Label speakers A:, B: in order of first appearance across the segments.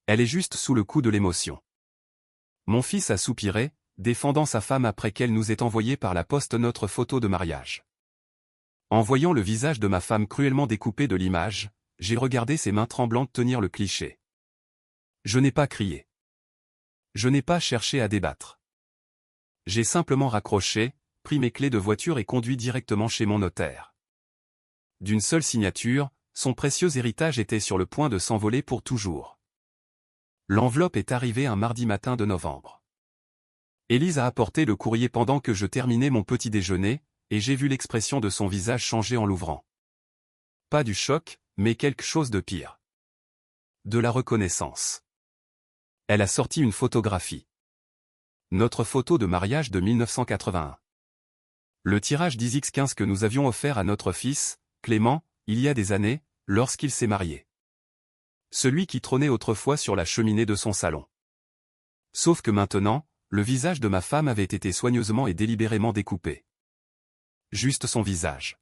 A: Elle est juste sous le coup de l'émotion. Mon fils a soupiré, défendant sa femme après qu'elle nous ait envoyé par la poste notre photo de mariage. En voyant le visage de ma femme cruellement découpé de l'image, j'ai regardé ses mains tremblantes tenir le cliché. Je n'ai pas crié. Je n'ai pas cherché à débattre. J'ai simplement raccroché, pris mes clés de voiture et conduit directement chez mon notaire. D'une seule signature, son précieux héritage était sur le point de s'envoler pour toujours. L'enveloppe est arrivée un mardi matin de novembre. Élise a apporté le courrier pendant que je terminais mon petit déjeuner, et j'ai vu l'expression de son visage changer en l'ouvrant. Pas du choc, mais quelque chose de pire. De la reconnaissance. Elle a sorti une photographie. Notre photo de mariage de 1981. Le tirage d'ISX15 que nous avions offert à notre fils, Clément, il y a des années, lorsqu'il s'est marié. Celui qui trônait autrefois sur la cheminée de son salon. Sauf que maintenant, le visage de ma femme avait été soigneusement et délibérément découpé. Juste son visage.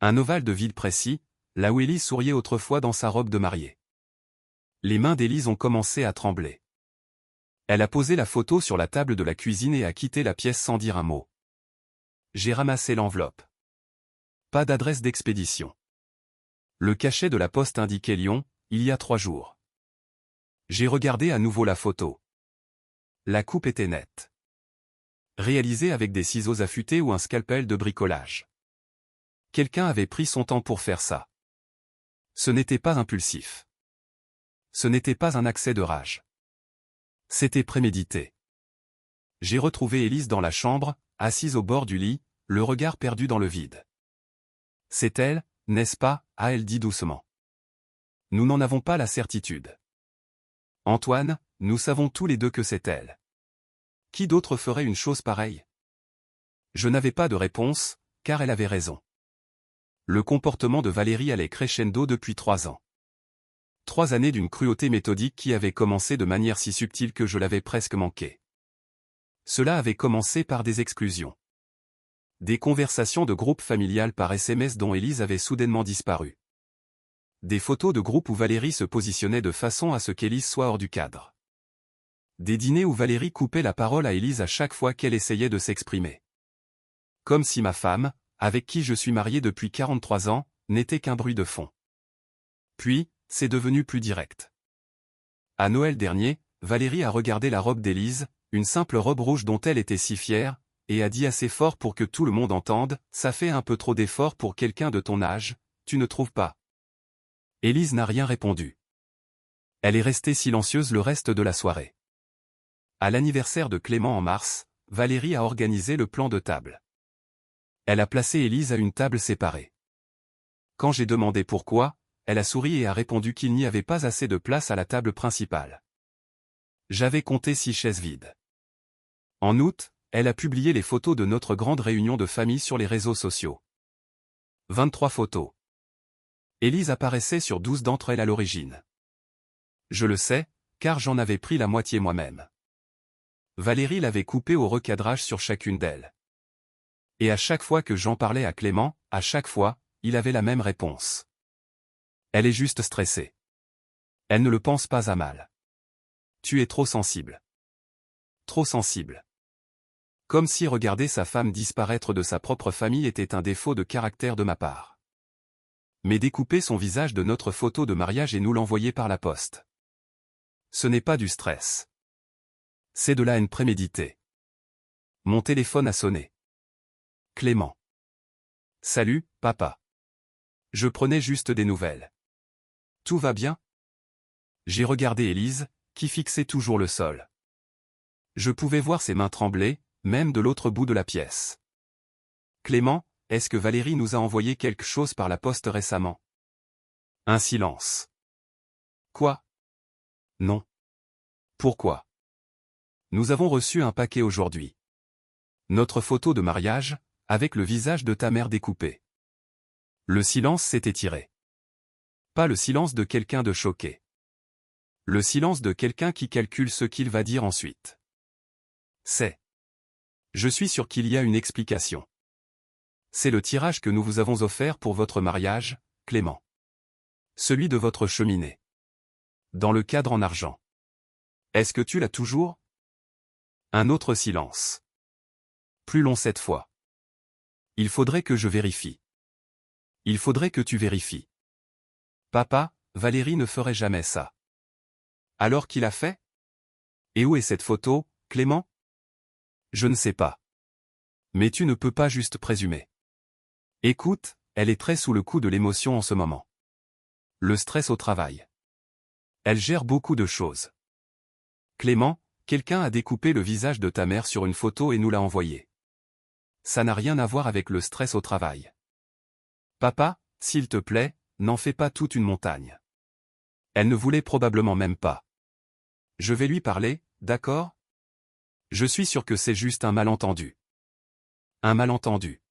A: Un ovale de vide précis, là où Élise souriait autrefois dans sa robe de mariée. Les mains d'Élise ont commencé à trembler. Elle a posé la photo sur la table de la cuisine et a quitté la pièce sans dire un mot. J'ai ramassé l'enveloppe. Pas d'adresse d'expédition. Le cachet de la poste indiquait Lyon, il y a 3 jours. J'ai regardé à nouveau la photo. La coupe était nette. Réalisée avec des ciseaux affûtés ou un scalpel de bricolage. Quelqu'un avait pris son temps pour faire ça. Ce n'était pas impulsif. Ce n'était pas un accès de rage. C'était prémédité. J'ai retrouvé Élise dans la chambre, assise au bord du lit, le regard perdu dans le vide. C'est elle, n'est-ce pas, a-t-elle dit doucement. Nous n'en avons pas la certitude. Antoine, nous savons tous les deux que c'est elle. Qui d'autre ferait une chose pareille? Je n'avais pas de réponse, car elle avait raison. Le comportement de Valérie allait crescendo depuis 3 ans. 3 années d'une cruauté méthodique qui avait commencé de manière si subtile que je l'avais presque manqué. Cela avait commencé par des exclusions. Des conversations de groupe familial par SMS dont Élise avait soudainement disparu. Des photos de groupe où Valérie se positionnait de façon à ce qu'Élise soit hors du cadre. Des dîners où Valérie coupait la parole à Élise à chaque fois qu'elle essayait de s'exprimer. Comme si ma femme, avec qui je suis marié depuis 43 ans, n'était qu'un bruit de fond. Puis, c'est devenu plus direct. À Noël dernier, Valérie a regardé la robe d'Élise, une simple robe rouge dont elle était si fière, et a dit assez fort pour que tout le monde entende, « Ça fait un peu trop d'efforts pour quelqu'un de ton âge, tu ne trouves pas ?» Élise n'a rien répondu. Elle est restée silencieuse le reste de la soirée. À l'anniversaire de Clément en mars, Valérie a organisé le plan de table. Elle a placé Élise à une table séparée. Quand j'ai demandé pourquoi, elle a souri et a répondu qu'il n'y avait pas assez de place à la table principale. J'avais compté 6 chaises vides. En août, elle a publié les photos de notre grande réunion de famille sur les réseaux sociaux. 23 photos. Élise apparaissait sur 12 d'entre elles à l'origine. Je le sais, car j'en avais pris la moitié moi-même. Valérie l'avait coupée au recadrage sur chacune d'elles. Et à chaque fois que j'en parlais à Clément, à chaque fois, il avait la même réponse. Elle est juste stressée. Elle ne le pense pas à mal. Tu es trop sensible. Trop sensible. Comme si regarder sa femme disparaître de sa propre famille était un défaut de caractère de ma part. Mais découper son visage de notre photo de mariage et nous l'envoyer par la poste. Ce n'est pas du stress. C'est de la haine préméditée. Mon téléphone a sonné. Clément. Salut, papa. Je prenais juste des nouvelles. Tout va bien? J'ai regardé Élise, qui fixait toujours le sol. Je pouvais voir ses mains trembler, même de l'autre bout de la pièce. Clément, est-ce que Valérie nous a envoyé quelque chose par la poste récemment? Un silence. Quoi? Non. Pourquoi? Nous avons reçu un paquet aujourd'hui. Notre photo de mariage, avec le visage de ta mère découpé. Le silence s'est étiré. Pas le silence de quelqu'un de choqué. Le silence de quelqu'un qui calcule ce qu'il va dire ensuite. C'est. Je suis sûr qu'il y a une explication. C'est le tirage que nous vous avons offert pour votre mariage, Clément. Celui de votre cheminée. Dans le cadre en argent. Est-ce que tu l'as toujours? Un autre silence. Plus long cette fois. Il faudrait que je vérifie. Il faudrait que tu vérifies. Papa, Valérie ne ferait jamais ça. Alors qu'il a fait? Et où est cette photo, Clément? Je ne sais pas. Mais tu ne peux pas juste présumer. Écoute, elle est très sous le coup de l'émotion en ce moment. Le stress au travail. Elle gère beaucoup de choses. Clément, quelqu'un a découpé le visage de ta mère sur une photo et nous l'a envoyé. Ça n'a rien à voir avec le stress au travail. Papa, s'il te plaît, n'en fais pas toute une montagne. Elle ne voulait probablement même pas. Je vais lui parler, d'accord? Je suis sûr que c'est juste un malentendu. Un malentendu.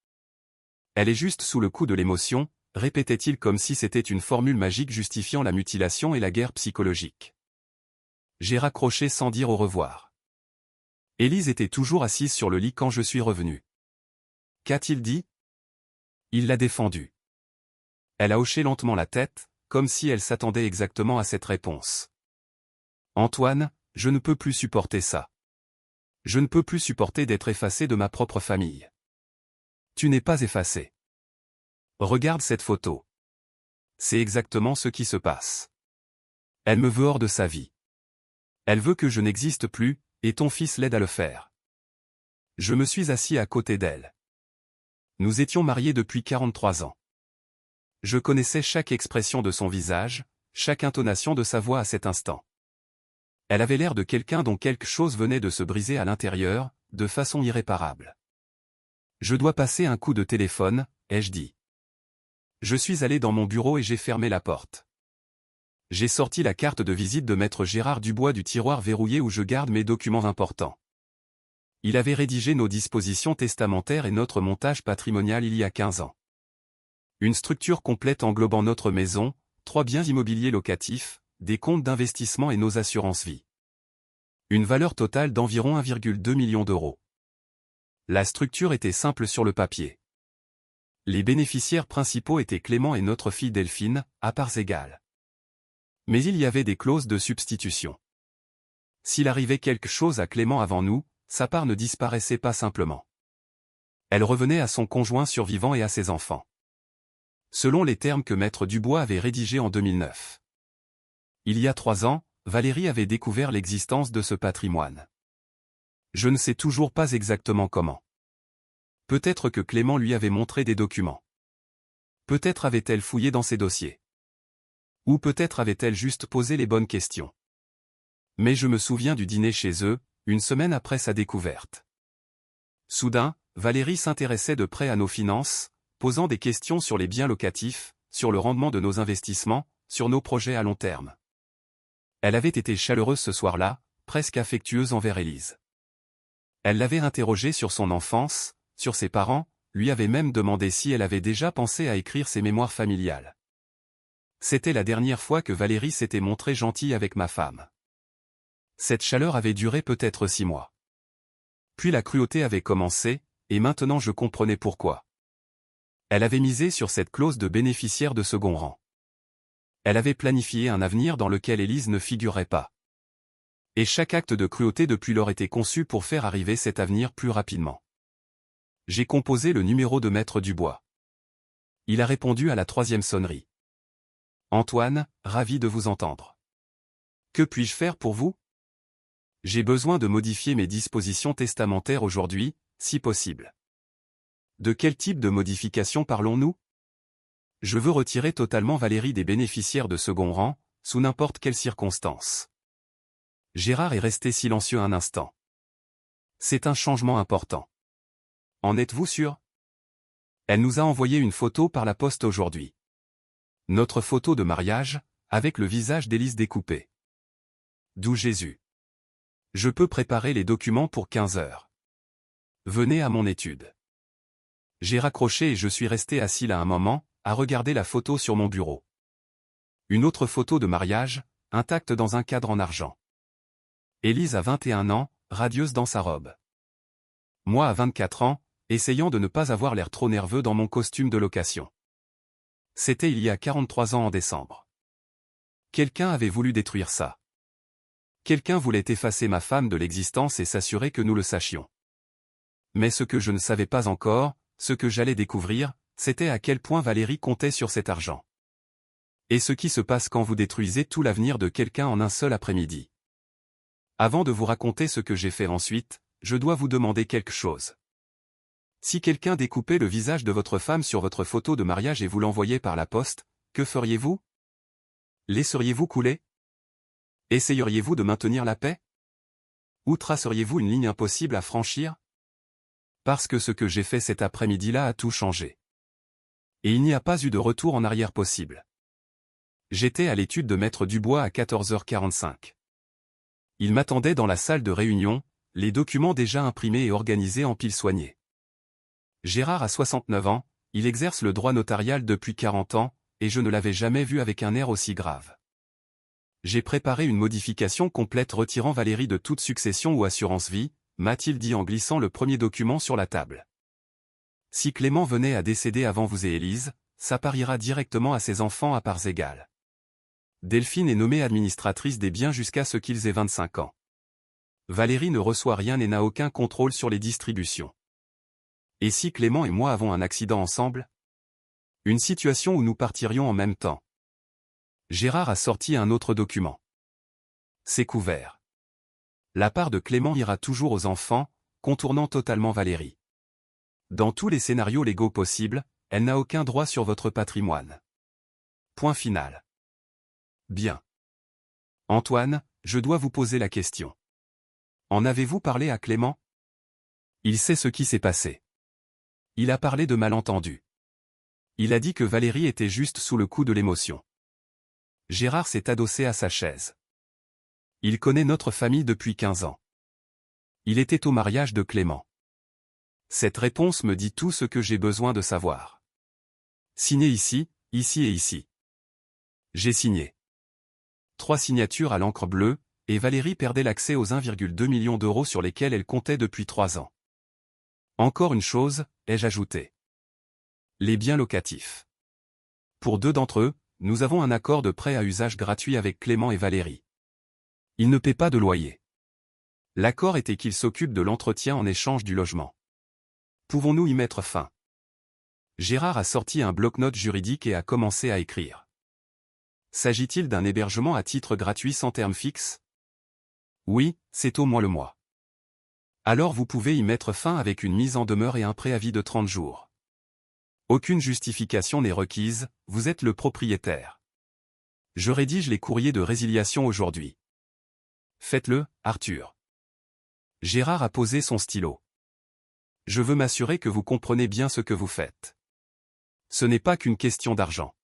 A: Elle est juste sous le coup de l'émotion, répétait-il comme si c'était une formule magique justifiant la mutilation et la guerre psychologique. J'ai raccroché sans dire au revoir. Élise était toujours assise sur le lit quand je suis revenu. Qu'a-t-il dit? Il l'a défendu. Elle a hoché lentement la tête, comme si elle s'attendait exactement à cette réponse. Antoine, je ne peux plus supporter ça. Je ne peux plus supporter d'être effacé de ma propre famille. Tu n'es pas effacé. Regarde cette photo. C'est exactement ce qui se passe. Elle me veut hors de sa vie. Elle veut que je n'existe plus, et ton fils l'aide à le faire. Je me suis assis à côté d'elle. Nous étions mariés depuis 43 ans. Je connaissais chaque expression de son visage, chaque intonation de sa voix à cet instant. Elle avait l'air de quelqu'un dont quelque chose venait de se briser à l'intérieur, de façon irréparable. Je dois passer un coup de téléphone, ai-je dit. Je suis allé dans mon bureau et j'ai fermé la porte. J'ai sorti la carte de visite de maître Gérard Dubois du tiroir verrouillé où je garde mes documents importants. Il avait rédigé nos dispositions testamentaires et notre montage patrimonial il y a 15 ans. Une structure complète englobant notre maison, 3 biens immobiliers locatifs, des comptes d'investissement et nos assurances vie. Une valeur totale d'environ 1,2 million d'euros. La structure était simple sur le papier. Les bénéficiaires principaux étaient Clément et notre fille Delphine, à parts égales. Mais il y avait des clauses de substitution. S'il arrivait quelque chose à Clément avant nous, sa part ne disparaissait pas simplement. Elle revenait à son conjoint survivant et à ses enfants. Selon les termes que maître Dubois avait rédigés en 2009. Il y a 3 ans, Valérie avait découvert l'existence de ce patrimoine. Je ne sais toujours pas exactement comment. Peut-être que Clément lui avait montré des documents. Peut-être avait-elle fouillé dans ses dossiers. Ou peut-être avait-elle juste posé les bonnes questions. Mais je me souviens du dîner chez eux, une semaine après sa découverte. Soudain, Valérie s'intéressait de près à nos finances, posant des questions sur les biens locatifs, sur le rendement de nos investissements, sur nos projets à long terme. Elle avait été chaleureuse ce soir-là, presque affectueuse envers Élise. Elle l'avait interrogée sur son enfance, sur ses parents, lui avait même demandé si elle avait déjà pensé à écrire ses mémoires familiales. C'était la dernière fois que Valérie s'était montrée gentille avec ma femme. Cette chaleur avait duré peut-être 6 mois. Puis la cruauté avait commencé, et maintenant je comprenais pourquoi. Elle avait misé sur cette clause de bénéficiaire de second rang. Elle avait planifié un avenir dans lequel Élise ne figurait pas. Et chaque acte de cruauté depuis lors était conçu pour faire arriver cet avenir plus rapidement. J'ai composé le numéro de maître Dubois. Il a répondu à la 3e sonnerie. Antoine, ravi de vous entendre. Que puis-je faire pour vous? J'ai besoin de modifier mes dispositions testamentaires aujourd'hui, si possible. De quel type de modification parlons-nous? Je veux retirer totalement Valérie des bénéficiaires de second rang, sous n'importe quelle circonstance. Gérard est resté silencieux un instant. C'est un changement important. En êtes-vous sûr? Elle nous a envoyé une photo par la poste aujourd'hui. Notre photo de mariage, avec le visage d'Élise découpé. D'où Jésus. Je peux préparer les documents pour 15 heures. Venez à mon étude. J'ai raccroché et je suis resté assis là un moment, à regarder la photo sur mon bureau. Une autre photo de mariage, intacte dans un cadre en argent. Élise a 21 ans, radieuse dans sa robe. Moi à 24 ans, essayant de ne pas avoir l'air trop nerveux dans mon costume de location. C'était il y a 43 ans en décembre. Quelqu'un avait voulu détruire ça. Quelqu'un voulait effacer ma femme de l'existence et s'assurer que nous le sachions. Mais ce que je ne savais pas encore, ce que j'allais découvrir, c'était à quel point Valérie comptait sur cet argent. Et ce qui se passe quand vous détruisez tout l'avenir de quelqu'un en un seul après-midi. Avant de vous raconter ce que j'ai fait ensuite, je dois vous demander quelque chose. Si quelqu'un découpait le visage de votre femme sur votre photo de mariage et vous l'envoyait par la poste, que feriez-vous? Laisseriez-vous couler? Essayeriez-vous de maintenir la paix? Ou traceriez-vous une ligne impossible à franchir? Parce que ce que j'ai fait cet après-midi-là a tout changé. Et il n'y a pas eu de retour en arrière possible. J'étais à l'étude de Maître Dubois à 14h45. Il m'attendait dans la salle de réunion, les documents déjà imprimés et organisés en piles soignées. Gérard a 69 ans, il exerce le droit notarial depuis 40 ans, et je ne l'avais jamais vu avec un air aussi grave. J'ai préparé une modification complète retirant Valérie de toute succession ou assurance vie, m'a-t-il dit en glissant le premier document sur la table. Si Clément venait à décéder avant vous et Élise, ça pariera directement à ses enfants à parts égales. Delphine est nommée administratrice des biens jusqu'à ce qu'ils aient 25 ans. Valérie ne reçoit rien et n'a aucun contrôle sur les distributions. Et si Clément et moi avons un accident ensemble? Une situation où nous partirions en même temps. Gérard a sorti un autre document. C'est couvert. La part de Clément ira toujours aux enfants, contournant totalement Valérie. Dans tous les scénarios légaux possibles, elle n'a aucun droit sur votre patrimoine. Point final. Bien. Antoine, je dois vous poser la question. En avez-vous parlé à Clément? Il sait ce qui s'est passé. Il a parlé de malentendus. Il a dit que Valérie était juste sous le coup de l'émotion. Gérard s'est adossé à sa chaise. Il connaît notre famille depuis 15 ans. Il était au mariage de Clément. Cette réponse me dit tout ce que j'ai besoin de savoir. Signé ici, ici et ici. J'ai signé. 3 signatures à l'encre bleue, et Valérie perdait l'accès aux 1,2 million d'euros sur lesquels elle comptait depuis 3 ans. Encore une chose, ai-je ajouté. Les biens locatifs. Pour 2 d'entre eux, nous avons un accord de prêt à usage gratuit avec Clément et Valérie. Ils ne paient pas de loyer. L'accord était qu'ils s'occupent de l'entretien en échange du logement. Pouvons-nous y mettre fin? Gérard a sorti un bloc-notes juridique et a commencé à écrire. S'agit-il d'un hébergement à titre gratuit sans terme fixe? Oui, c'est au moins le mois. Alors vous pouvez y mettre fin avec une mise en demeure et un préavis de 30 jours. Aucune justification n'est requise, vous êtes le propriétaire. Je rédige les courriers de résiliation aujourd'hui. Faites-le, Arthur. Gérard a posé son stylo. Je veux m'assurer que vous comprenez bien ce que vous faites. Ce n'est pas qu'une question d'argent.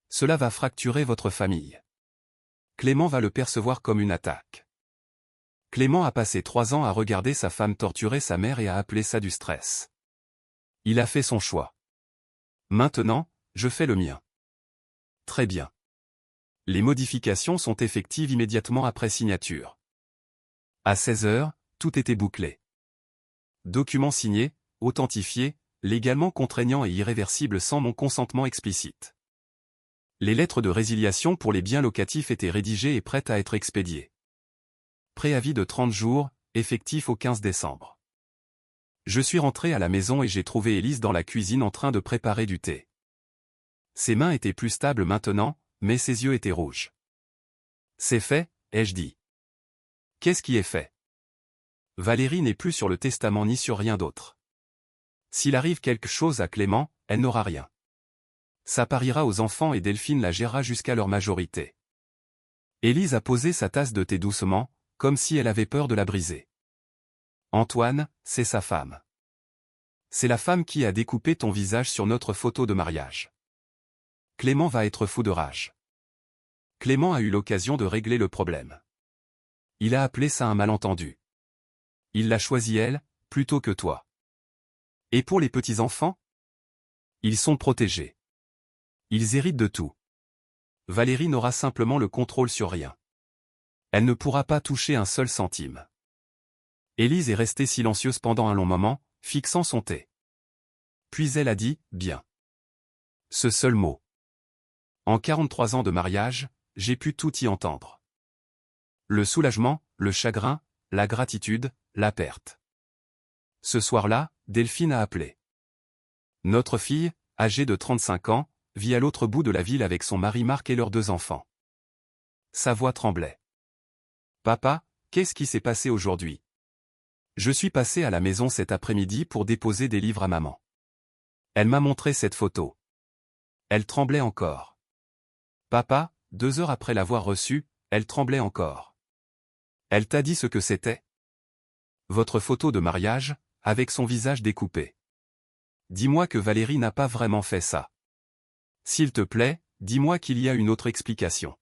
A: Cela va fracturer votre famille. Clément va le percevoir comme une attaque. Clément a passé 3 ans à regarder sa femme torturer sa mère et à appeler ça du stress. Il a fait son choix. Maintenant, je fais le mien. Très bien. Les modifications sont effectives immédiatement après signature. À 16 heures, tout était bouclé. Document signé, authentifié, légalement contraignant et irréversible sans mon consentement explicite. Les lettres de résiliation pour les biens locatifs étaient rédigées et prêtes à être expédiées. Préavis de 30 jours, effectif au 15 décembre. Je suis rentré à la maison et j'ai trouvé Élise dans la cuisine en train de préparer du thé. Ses mains étaient plus stables maintenant, mais ses yeux étaient rouges. C'est fait, ai-je dit. Qu'est-ce qui est fait? Valérie n'est plus sur le testament ni sur rien d'autre. S'il arrive quelque chose à Clément, elle n'aura rien. Ça pariera aux enfants et Delphine la gérera jusqu'à leur majorité. Élise a posé sa tasse de thé doucement, comme si elle avait peur de la briser. Antoine, c'est sa femme. C'est la femme qui a découpé ton visage sur notre photo de mariage. Clément va être fou de rage. Clément a eu l'occasion de régler le problème. Il a appelé ça un malentendu. Il l'a choisi elle, plutôt que toi. Et pour les petits-enfants? Ils sont protégés. Ils héritent de tout. Valérie n'aura simplement le contrôle sur rien. Elle ne pourra pas toucher un seul centime. Élise est restée silencieuse pendant un long moment, fixant son thé. Puis elle a dit, bien. Ce seul mot. En 43 ans de mariage, j'ai pu tout y entendre. Le soulagement, le chagrin, la gratitude, la perte. Ce soir-là, Delphine a appelé. Notre fille, âgée de 35 ans, vit à l'autre bout de la ville avec son mari Marc et leurs 2 enfants. Sa voix tremblait. « Papa, qu'est-ce qui s'est passé aujourd'hui? Je suis passé à la maison cet après-midi pour déposer des livres à maman. Elle m'a montré cette photo. Elle tremblait encore. Papa, 2 heures après l'avoir reçue, elle tremblait encore. Elle t'a dit ce que c'était? Votre photo de mariage, avec son visage découpé. Dis-moi que Valérie n'a pas vraiment fait ça. S'il te plaît, dis-moi qu'il y a une autre explication.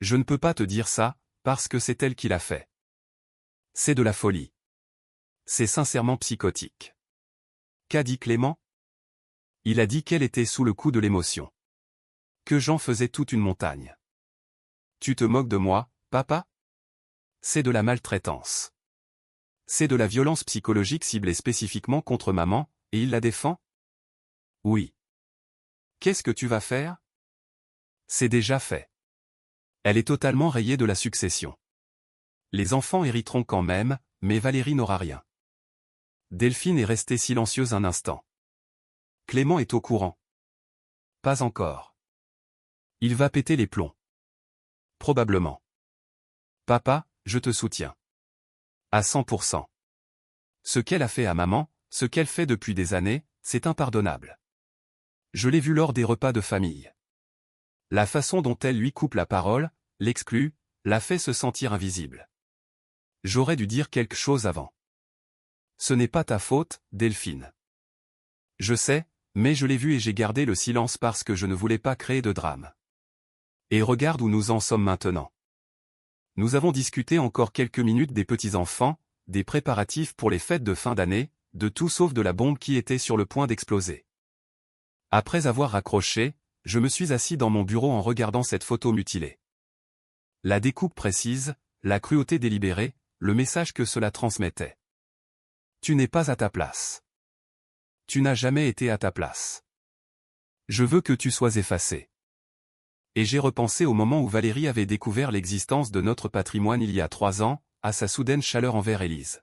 A: Je ne peux pas te dire ça, parce que c'est elle qui l'a fait. C'est de la folie. C'est sincèrement psychotique. » Qu'a dit Clément? Il a dit qu'elle était sous le coup de l'émotion. Que j'en faisais toute une montagne. Tu te moques de moi, papa? C'est de la maltraitance. C'est de la violence psychologique ciblée spécifiquement contre maman, et il la défend? Oui. Qu'est-ce que tu vas faire? C'est déjà fait. Elle est totalement rayée de la succession. Les enfants hériteront quand même, mais Valérie n'aura rien. Delphine est restée silencieuse un instant. Clément est au courant. Pas encore. Il va péter les plombs. Probablement. Papa, je te soutiens. À 100%. Ce qu'elle a fait à maman, ce qu'elle fait depuis des années, c'est impardonnable. Je l'ai vu lors des repas de famille. La façon dont elle lui coupe la parole, l'exclut, l'a fait se sentir invisible. J'aurais dû dire quelque chose avant. Ce n'est pas ta faute, Delphine. Je sais, mais je l'ai vu et j'ai gardé le silence parce que je ne voulais pas créer de drame. Et regarde où nous en sommes maintenant. Nous avons discuté encore quelques minutes des petits-enfants, des préparatifs pour les fêtes de fin d'année, de tout sauf de la bombe qui était sur le point d'exploser. Après avoir raccroché, je me suis assis dans mon bureau en regardant cette photo mutilée. La découpe précise, la cruauté délibérée, le message que cela transmettait. Tu n'es pas à ta place. Tu n'as jamais été à ta place. Je veux que tu sois effacé. Et j'ai repensé au moment où Valérie avait découvert l'existence de notre patrimoine il y a 3 ans, à sa soudaine chaleur envers Élise.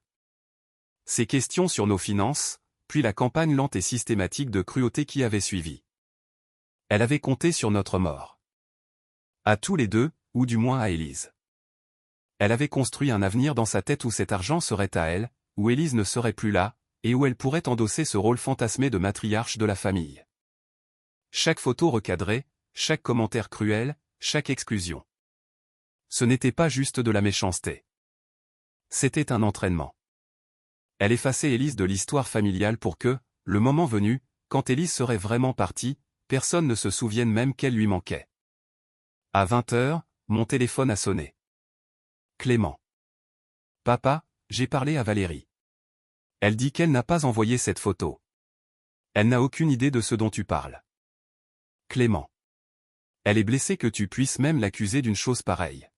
A: Ces questions sur nos finances, puis la campagne lente et systématique de cruauté qui avait suivi. Elle avait compté sur notre mort. À tous les deux, ou du moins à Élise. Elle avait construit un avenir dans sa tête où cet argent serait à elle, où Élise ne serait plus là, et où elle pourrait endosser ce rôle fantasmé de matriarche de la famille. Chaque photo recadrée, chaque commentaire cruel, chaque exclusion. Ce n'était pas juste de la méchanceté. C'était un entraînement. Elle effaçait Élise de l'histoire familiale pour que, le moment venu, quand Élise serait vraiment partie, personne ne se souvienne même qu'elle lui manquait. À 20 h, mon téléphone a sonné. Clément. Papa, j'ai parlé à Valérie. Elle dit qu'elle n'a pas envoyé cette photo. Elle n'a aucune idée de ce dont tu parles. Clément. Elle est blessée que tu puisses même l'accuser d'une chose pareille.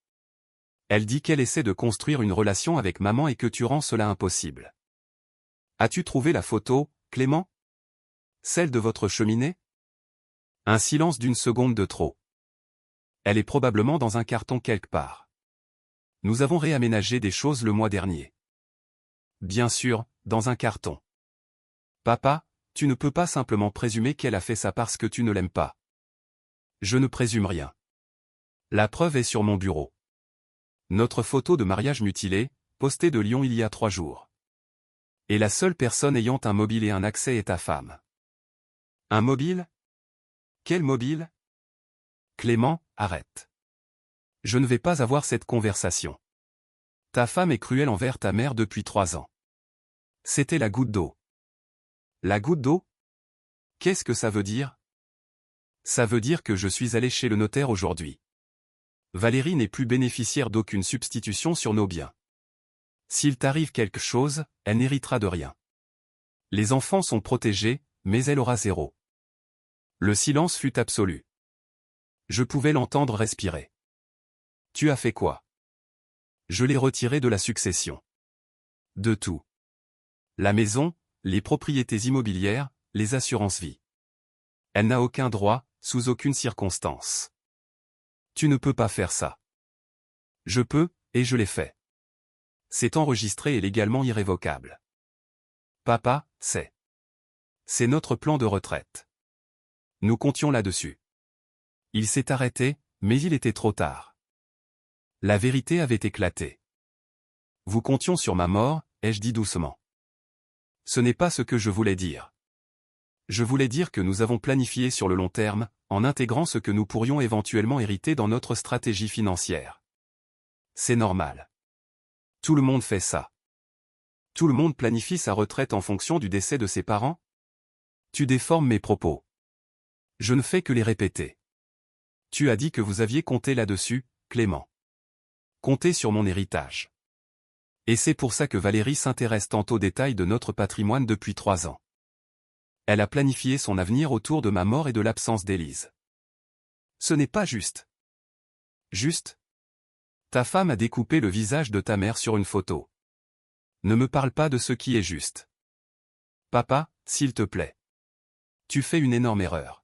A: Elle dit qu'elle essaie de construire une relation avec maman et que tu rends cela impossible. As-tu trouvé la photo, Clément? Celle de votre cheminée? Un silence d'une seconde de trop. Elle est probablement dans un carton quelque part. Nous avons réaménagé des choses le mois dernier. Bien sûr, dans un carton. Papa, tu ne peux pas simplement présumer qu'elle a fait ça parce que tu ne l'aimes pas. Je ne présume rien. La preuve est sur mon bureau. Notre photo de mariage mutilée, postée de Lyon il y a 3 jours. Et la seule personne ayant un mobile et un accès est ta femme. Un mobile? Quel mobile? Clément, arrête. Je ne vais pas avoir cette conversation. Ta femme est cruelle envers ta mère depuis 3 ans. C'était la goutte d'eau. La goutte d'eau? Qu'est-ce que ça veut dire? Ça veut dire que je suis allé chez le notaire aujourd'hui. Valérie n'est plus bénéficiaire d'aucune substitution sur nos biens. S'il t'arrive quelque chose, elle n'héritera de rien. Les enfants sont protégés, mais elle aura 0. Le silence fut absolu. Je pouvais l'entendre respirer. Tu as fait quoi? Je l'ai retiré de la succession. De tout. La maison, les propriétés immobilières, les assurances vie. Elle n'a aucun droit, sous aucune circonstance. Tu ne peux pas faire ça. Je peux, et je l'ai fait. C'est enregistré et légalement irrévocable. Papa, c'est notre plan de retraite. Nous comptions là-dessus. Il s'est arrêté, mais il était trop tard. La vérité avait éclaté. Vous comptions sur ma mort, ai-je dit doucement. Ce n'est pas ce que je voulais dire. Je voulais dire que nous avons planifié sur le long terme, en intégrant ce que nous pourrions éventuellement hériter dans notre stratégie financière. C'est normal. Tout le monde fait ça. Tout le monde planifie sa retraite en fonction du décès de ses parents? Tu déformes mes propos. Je ne fais que les répéter. Tu as dit que vous aviez compté là-dessus, Clément. Compté sur mon héritage. Et c'est pour ça que Valérie s'intéresse tant aux détails de notre patrimoine depuis 3 ans. Elle a planifié son avenir autour de ma mort et de l'absence d'Élise. Ce n'est pas juste. Juste? Ta femme a découpé le visage de ta mère sur une photo. Ne me parle pas de ce qui est juste. Papa, s'il te plaît. Tu fais une énorme erreur.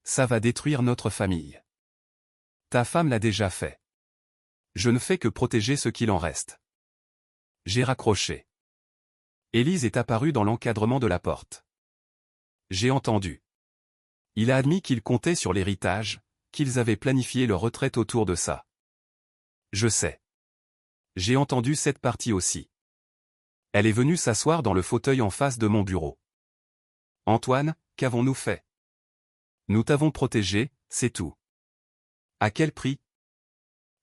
A: Ça va détruire notre famille. Ta femme l'a déjà fait. Je ne fais que protéger ce qu'il en reste. J'ai raccroché. Élise est apparue dans l'encadrement de la porte. J'ai entendu. Il a admis qu'il comptait sur l'héritage, qu'ils avaient planifié leur retraite autour de ça. Je sais. J'ai entendu cette partie aussi. Elle est venue s'asseoir dans le fauteuil en face de mon bureau. Antoine, qu'avons-nous fait? Nous t'avons protégé, c'est tout. À quel prix?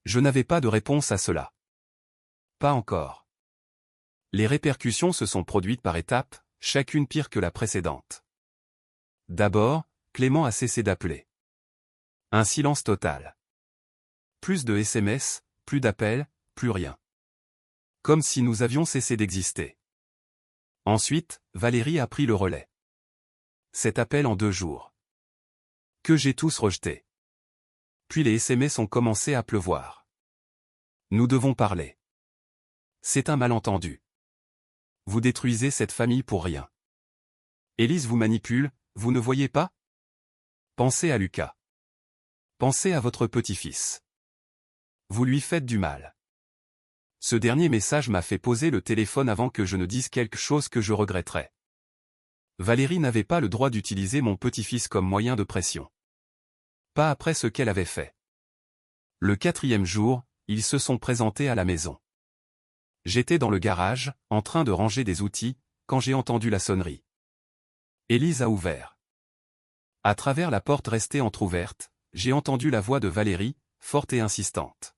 A: Je n'avais pas de réponse à cela. Pas encore. Les répercussions se sont produites par étapes, chacune pire que la précédente. D'abord, Clément a cessé d'appeler. Un silence total. Plus de SMS, plus d'appels, plus rien. Comme si nous avions cessé d'exister. Ensuite, Valérie a pris le relais. Cet appel en 2 jours. Que j'ai tous rejeté. Puis les SMS ont commencé à pleuvoir. Nous devons parler. C'est un malentendu. Vous détruisez cette famille pour rien. Élise vous manipule, vous ne voyez pas? Pensez à Lucas. Pensez à votre petit-fils. Vous lui faites du mal. Ce dernier message m'a fait poser le téléphone avant que je ne dise quelque chose que je regretterais. Valérie n'avait pas le droit d'utiliser mon petit-fils comme moyen de pression. Pas après ce qu'elle avait fait. Le 4e jour, ils se sont présentés à la maison. J'étais dans le garage, en train de ranger des outils, quand j'ai entendu la sonnerie. Élise a ouvert. À travers la porte restée entr'ouverte, j'ai entendu la voix de Valérie, forte et insistante.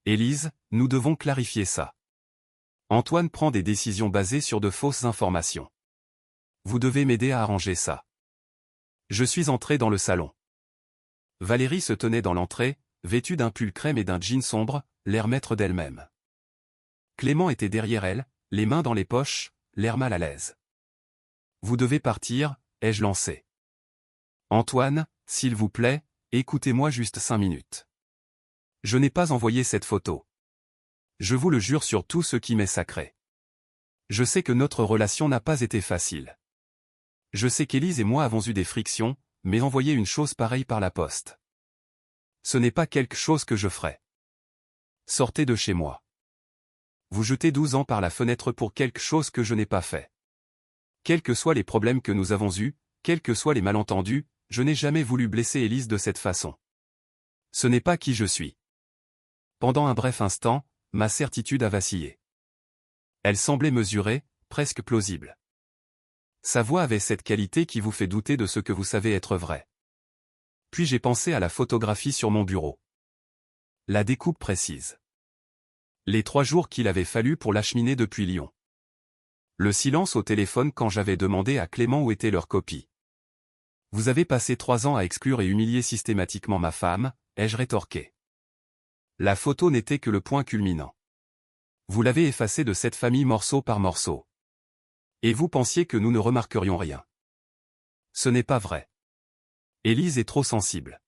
A: Élise, nous devons clarifier ça. Antoine prend des décisions basées sur de fausses informations. Vous devez m'aider à arranger ça. Je suis entré dans le salon. Valérie se tenait dans l'entrée, vêtue d'un pull crème et d'un jean sombre, l'air maître d'elle-même. Clément était derrière elle, les mains dans les poches, l'air mal à l'aise. Vous devez partir, ai-je lancé. Antoine, s'il vous plaît, écoutez-moi juste 5 minutes. Je n'ai pas envoyé cette photo. Je vous le jure sur tout ce qui m'est sacré. Je sais que notre relation n'a pas été facile. Je sais qu'Élise et moi avons eu des frictions, mais envoyer une chose pareille par la poste. Ce n'est pas quelque chose que je ferai. Sortez de chez moi. Vous jetez 12 ans par la fenêtre pour quelque chose que je n'ai pas fait. Quels que soient les problèmes que nous avons eus, quels que soient les malentendus, je n'ai jamais voulu blesser Élise de cette façon. Ce n'est pas qui je suis. Pendant un bref instant, ma certitude a vacillé. Elle semblait mesurée, presque plausible. Sa voix avait cette qualité qui vous fait douter de ce que vous savez être vrai. Puis j'ai pensé à la photographie sur mon bureau. La découpe précise. Les 3 jours qu'il avait fallu pour l'acheminer depuis Lyon. Le silence au téléphone quand j'avais demandé à Clément où était leur copie. Vous avez passé 3 ans à exclure et humilier systématiquement ma femme, ai-je rétorqué. La photo n'était que le point culminant. Vous l'avez effacée de cette famille morceau par morceau. Et vous pensiez que nous ne remarquerions rien. Ce n'est pas vrai. Élise est trop sensible.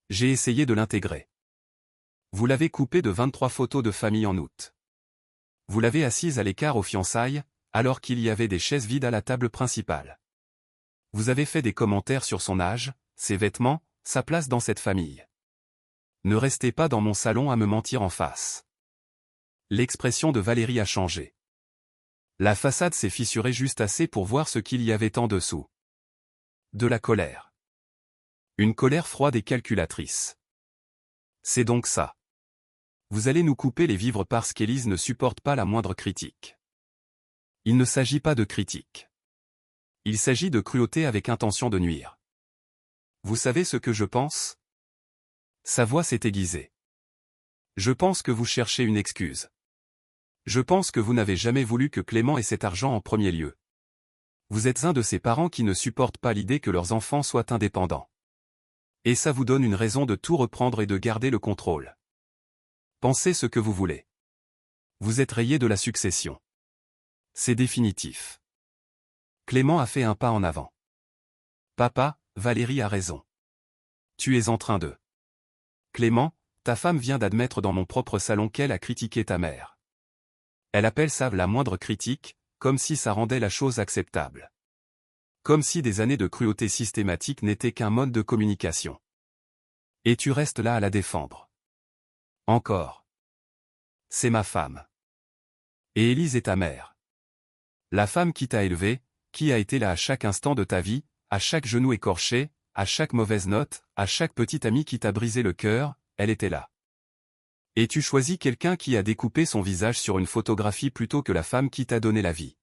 A: J'ai essayé de l'intégrer. Vous l'avez coupée de 23 photos de famille en août. Vous l'avez assise à l'écart aux fiançailles, alors qu'il y avait des chaises vides à la table principale. Vous avez fait des commentaires sur son âge, ses vêtements, sa place dans cette famille. Ne restez pas dans mon salon à me mentir en face. L'expression de Valérie a changé. La façade s'est fissurée juste assez pour voir ce qu'il y avait en dessous. De la colère. Une colère froide et calculatrice. C'est donc ça. Vous allez nous couper les vivres parce qu'Élise ne supporte pas la moindre critique. Il ne s'agit pas de critique. Il s'agit de cruauté avec intention de nuire. Vous savez ce que je pense? Sa voix s'est aiguisée. Je pense que vous cherchez une excuse. Je pense que vous n'avez jamais voulu que Clément ait cet argent en premier lieu. Vous êtes un de ces parents qui ne supportent pas l'idée que leurs enfants soient indépendants. Et ça vous donne une raison de tout reprendre et de garder le contrôle. Pensez ce que vous voulez. Vous êtes rayé de la succession. C'est définitif. Clément a fait un pas en avant. Papa, Valérie a raison. Tu es en train de... Clément, ta femme vient d'admettre dans mon propre salon qu'elle a critiqué ta mère. Elle appelle ça la moindre critique, comme si ça rendait la chose acceptable. Comme si des années de cruauté systématique n'étaient qu'un mode de communication. Et tu restes là à la défendre. Encore. C'est ma femme. Et Élise est ta mère. La femme qui t'a élevé, qui a été là à chaque instant de ta vie, à chaque genou écorché, à chaque mauvaise note, à chaque petit ami qui t'a brisé le cœur, elle était là. Et tu choisis quelqu'un qui a découpé son visage sur une photographie plutôt que la femme qui t'a donné la vie.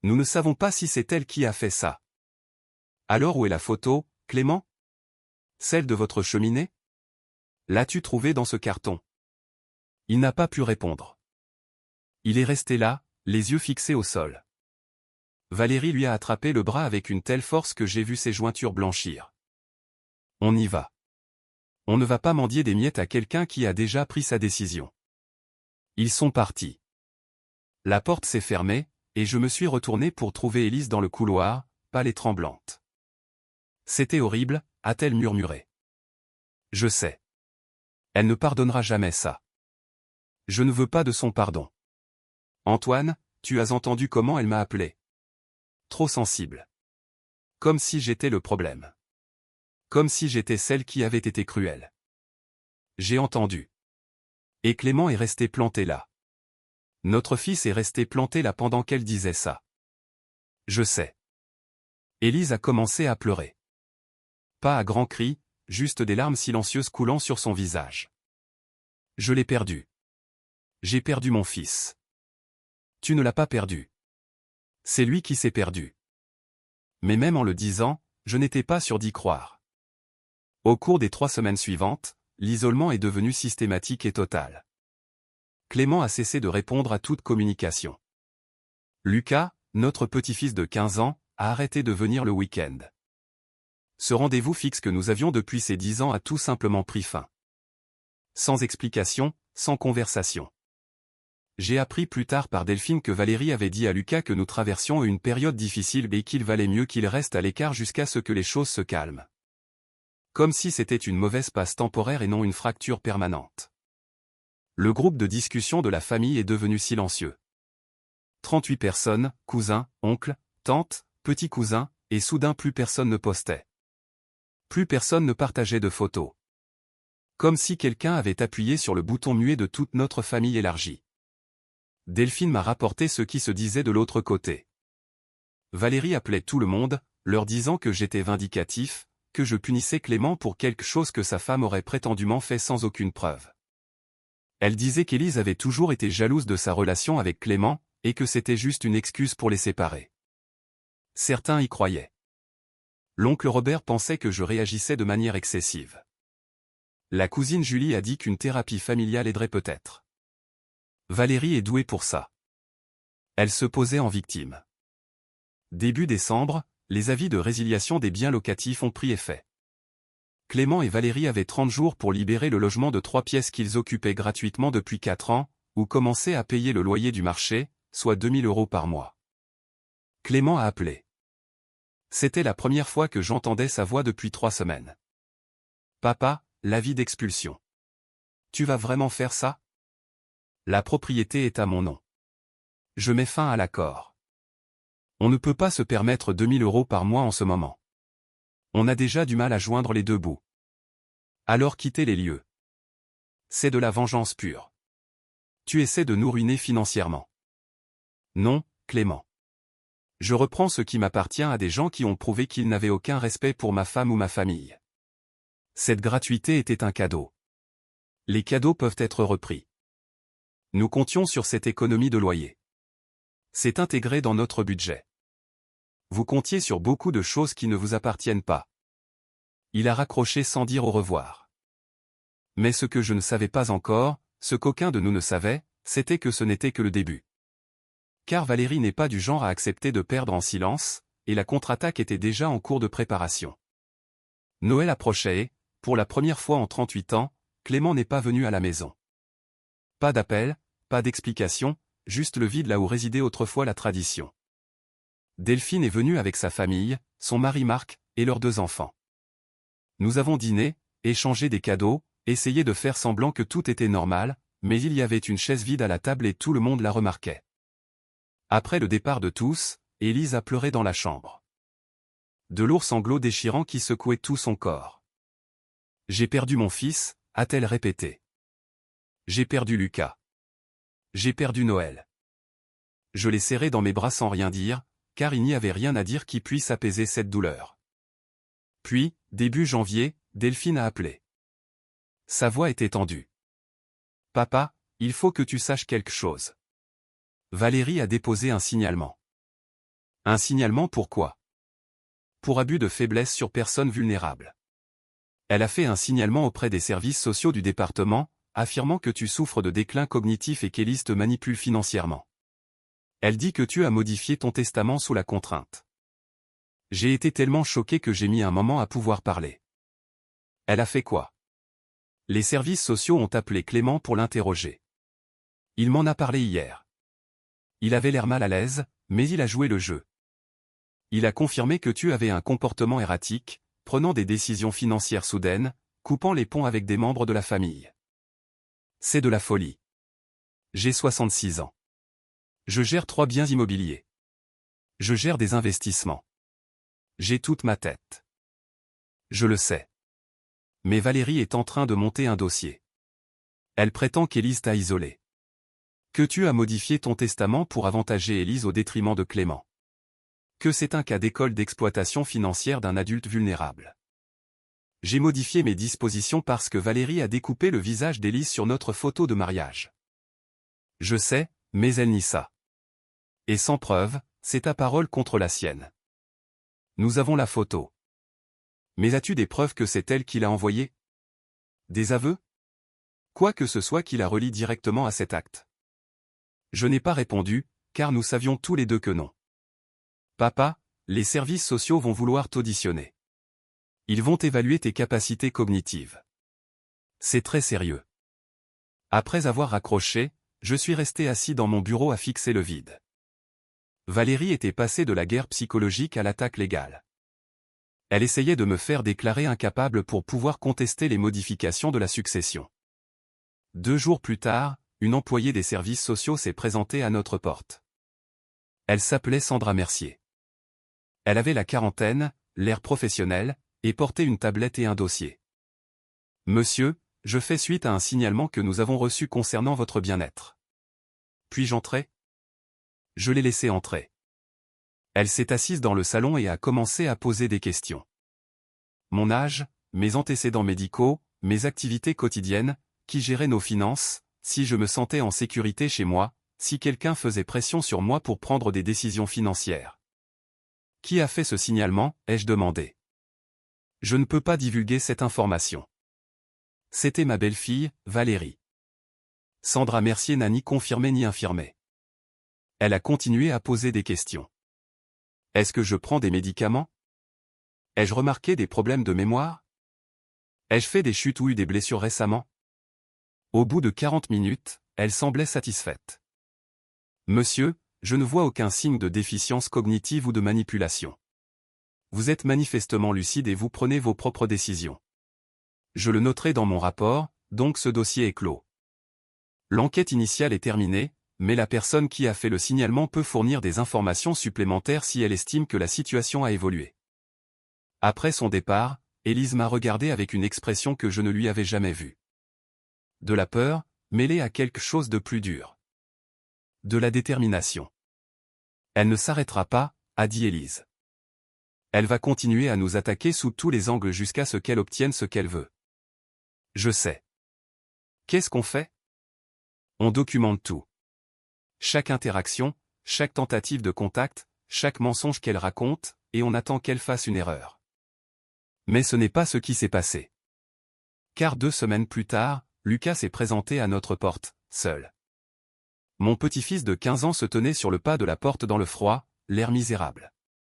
A: Nous ne savons pas si c'est elle qui a fait ça. Alors où est la photo, Clément? Celle de votre cheminée? L'as-tu trouvée dans ce carton? Il n'a pas pu répondre. Il est resté là, les yeux fixés au sol. Valérie lui a attrapé le bras avec une telle force que j'ai vu ses jointures blanchir. On y va. On ne va pas mendier des miettes à quelqu'un qui a déjà pris sa décision. Ils sont partis. La porte s'est fermée, et je me suis retourné pour trouver Élise dans le couloir, pâle et tremblante. C'était horrible, a-t-elle murmuré. Je sais. Elle ne pardonnera jamais ça. Je ne veux pas de son pardon. Antoine, tu as entendu comment elle m'a appelé? Trop sensible. Comme si j'étais le problème. Comme si j'étais celle qui avait été cruelle. J'ai entendu. Et Clément est resté planté là. Notre fils est resté planté là pendant qu'elle disait ça. Je sais. Élise a commencé à pleurer. Pas à grands cris, juste des larmes silencieuses coulant sur son visage. Je l'ai perdu. J'ai perdu mon fils. Tu ne l'as pas perdu. C'est lui qui s'est perdu. Mais même en le disant, je n'étais pas sûr d'y croire. Au cours des 3 semaines suivantes, l'isolement est devenu systématique et total. Clément a cessé de répondre à toute communication. Lucas, notre petit-fils de 15 ans, a arrêté de venir le week-end. Ce rendez-vous fixe que nous avions depuis ces 10 ans a tout simplement pris fin. Sans explication, sans conversation. J'ai appris plus tard par Delphine que Valérie avait dit à Lucas que nous traversions une période difficile et qu'il valait mieux qu'il reste à l'écart jusqu'à ce que les choses se calment. Comme si c'était une mauvaise passe temporaire et non une fracture permanente. Le groupe de discussion de la famille est devenu silencieux. 38 personnes, cousins, oncles, tantes, petits cousins, et soudain plus personne ne postait. Plus personne ne partageait de photos. Comme si quelqu'un avait appuyé sur le bouton muet de toute notre famille élargie. Delphine m'a rapporté ce qui se disait de l'autre côté. Valérie appelait tout le monde, leur disant que j'étais vindicatif, que je punissais Clément pour quelque chose que sa femme aurait prétendument fait sans aucune preuve. Elle disait qu'Élise avait toujours été jalouse de sa relation avec Clément, et que c'était juste une excuse pour les séparer. Certains y croyaient. L'oncle Robert pensait que je réagissais de manière excessive. La cousine Julie a dit qu'une thérapie familiale aiderait peut-être. Valérie est douée pour ça. Elle se posait en victime. Début décembre, les avis de résiliation des biens locatifs ont pris effet. Clément et Valérie avaient 30 jours pour libérer le logement de 3 pièces qu'ils occupaient gratuitement depuis 4 ans, ou commencer à payer le loyer du marché, soit 2 000 € par mois. Clément a appelé. C'était la première fois que j'entendais sa voix depuis 3 semaines. Papa, l'avis d'expulsion. Tu vas vraiment faire ça? La propriété est à mon nom. Je mets fin à l'accord. On ne peut pas se permettre 2 000 € par mois en ce moment. On a déjà du mal à joindre les deux bouts. Alors quittez les lieux. C'est de la vengeance pure. Tu essaies de nous ruiner financièrement. Non, Clément. Je reprends ce qui m'appartient à des gens qui ont prouvé qu'ils n'avaient aucun respect pour ma femme ou ma famille. Cette gratuité était un cadeau. Les cadeaux peuvent être repris. Nous comptions sur cette économie de loyer. C'est intégré dans notre budget. Vous comptiez sur beaucoup de choses qui ne vous appartiennent pas. Il a raccroché sans dire au revoir. Mais ce que je ne savais pas encore, ce qu'aucun de nous ne savait, c'était que ce n'était que le début. Car Valérie n'est pas du genre à accepter de perdre en silence, et la contre-attaque était déjà en cours de préparation. Noël approchait et, pour la première fois en 38 ans, Clément n'est pas venu à la maison. Pas d'appel, pas d'explication, juste le vide là où résidait autrefois la tradition. Delphine est venue avec sa famille, son mari Marc, et leurs 2 enfants. Nous avons dîné, échangé des cadeaux, essayé de faire semblant que tout était normal, mais il y avait une chaise vide à la table et tout le monde la remarquait. Après le départ de tous, Élise a pleuré dans la chambre. De lourds sanglots déchirants qui secouaient tout son corps. « J'ai perdu mon fils », a-t-elle répété. « J'ai perdu Lucas. J'ai perdu Noël. » Je l'ai serré dans mes bras sans rien dire, car il n'y avait rien à dire qui puisse apaiser cette douleur. Puis, début janvier, Delphine a appelé. Sa voix était tendue. « Papa, il faut que tu saches quelque chose. » Valérie a déposé un signalement. Un signalement pourquoi? Pour abus de faiblesse sur personnes vulnérables. Elle a fait un signalement auprès des services sociaux du département, affirmant que tu souffres de déclin cognitif et qu'Élise te manipule financièrement. Elle dit que tu as modifié ton testament sous la contrainte. J'ai été tellement choqué que j'ai mis un moment à pouvoir parler. Elle a fait quoi? Les services sociaux ont appelé Clément pour l'interroger. Il m'en a parlé hier. Il avait l'air mal à l'aise, mais il a joué le jeu. Il a confirmé que tu avais un comportement erratique, prenant des décisions financières soudaines, coupant les ponts avec des membres de la famille. C'est de la folie. J'ai 66 ans. Je gère 3 biens immobiliers. Je gère des investissements. J'ai toute ma tête. Je le sais. Mais Valérie est en train de monter un dossier. Elle prétend qu'Élise t'a isolé. Que tu as modifié ton testament pour avantager Élise au détriment de Clément. Que c'est un cas d'école d'exploitation financière d'un adulte vulnérable. J'ai modifié mes dispositions parce que Valérie a découpé le visage d'Élise sur notre photo de mariage. Je sais, mais elle nie ça. Et sans preuve, c'est ta parole contre la sienne. Nous avons la photo. Mais as-tu des preuves que c'est elle qui l'a envoyée? Des aveux? Quoi que ce soit qui la relie directement à cet acte. Je n'ai pas répondu, car nous savions tous les deux que non. Papa, les services sociaux vont vouloir t'auditionner. Ils vont évaluer tes capacités cognitives. C'est très sérieux. Après avoir raccroché, je suis resté assis dans mon bureau à fixer le vide. Valérie était passée de la guerre psychologique à l'attaque légale. Elle essayait de me faire déclarer incapable pour pouvoir contester les modifications de la succession. 2 jours plus tard, une employée des services sociaux s'est présentée à notre porte. Elle s'appelait Sandra Mercier. Elle avait la quarantaine, l'air professionnel, et portait une tablette et un dossier. « Monsieur, je fais suite à un signalement que nous avons reçu concernant votre bien-être. Puis-je entrer ?» Je l'ai laissée entrer. Elle s'est assise dans le salon et a commencé à poser des questions. Mon âge, mes antécédents médicaux, mes activités quotidiennes, qui gérait nos finances, si je me sentais en sécurité chez moi, si quelqu'un faisait pression sur moi pour prendre des décisions financières. Qui a fait ce signalement, ai-je demandé. Je ne peux pas divulguer cette information. C'était ma belle-fille, Valérie. Sandra Mercier n'a ni confirmé ni infirmé. Elle a continué à poser des questions. Est-ce que je prends des médicaments? Ai-je remarqué des problèmes de mémoire? Ai-je fait des chutes ou eu des blessures récemment? Au bout de 40 minutes, elle semblait satisfaite. Monsieur, je ne vois aucun signe de déficience cognitive ou de manipulation. Vous êtes manifestement lucide et vous prenez vos propres décisions. Je le noterai dans mon rapport, donc ce dossier est clos. L'enquête initiale est terminée, mais la personne qui a fait le signalement peut fournir des informations supplémentaires si elle estime que la situation a évolué. Après son départ, Élise m'a regardé avec une expression que je ne lui avais jamais vue. de la peur, mêlée à quelque chose de plus dur. De la détermination. Elle ne s'arrêtera pas, a dit Élise. Elle va continuer à nous attaquer sous tous les angles jusqu'à ce qu'elle obtienne ce qu'elle veut. Je sais. Qu'est-ce qu'on fait? On documente tout. Chaque interaction, chaque tentative de contact, chaque mensonge qu'elle raconte, et on attend qu'elle fasse une erreur. Mais ce n'est pas ce qui s'est passé. Car 2 semaines plus tard, Lucas s'est présenté à notre porte, seul. Mon petit-fils de 15 ans se tenait sur le pas de la porte dans le froid, l'air misérable.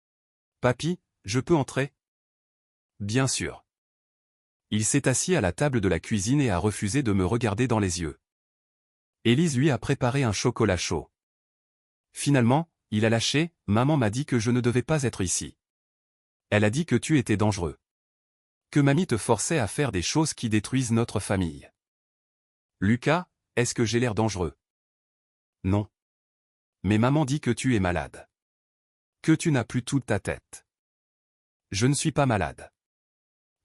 A: « Papy, je peux entrer ?» Bien sûr. Il s'est assis à la table de la cuisine et a refusé de me regarder dans les yeux. Élise lui a préparé un chocolat chaud. Finalement, il a lâché, « Maman m'a dit que je ne devais pas être ici. Elle a dit que tu étais dangereux. Que mamie te forçait à faire des choses qui détruisent notre famille. » Lucas, est-ce que j'ai l'air dangereux? Non. Mais maman dit que tu es malade. Que tu n'as plus toute ta tête. Je ne suis pas malade.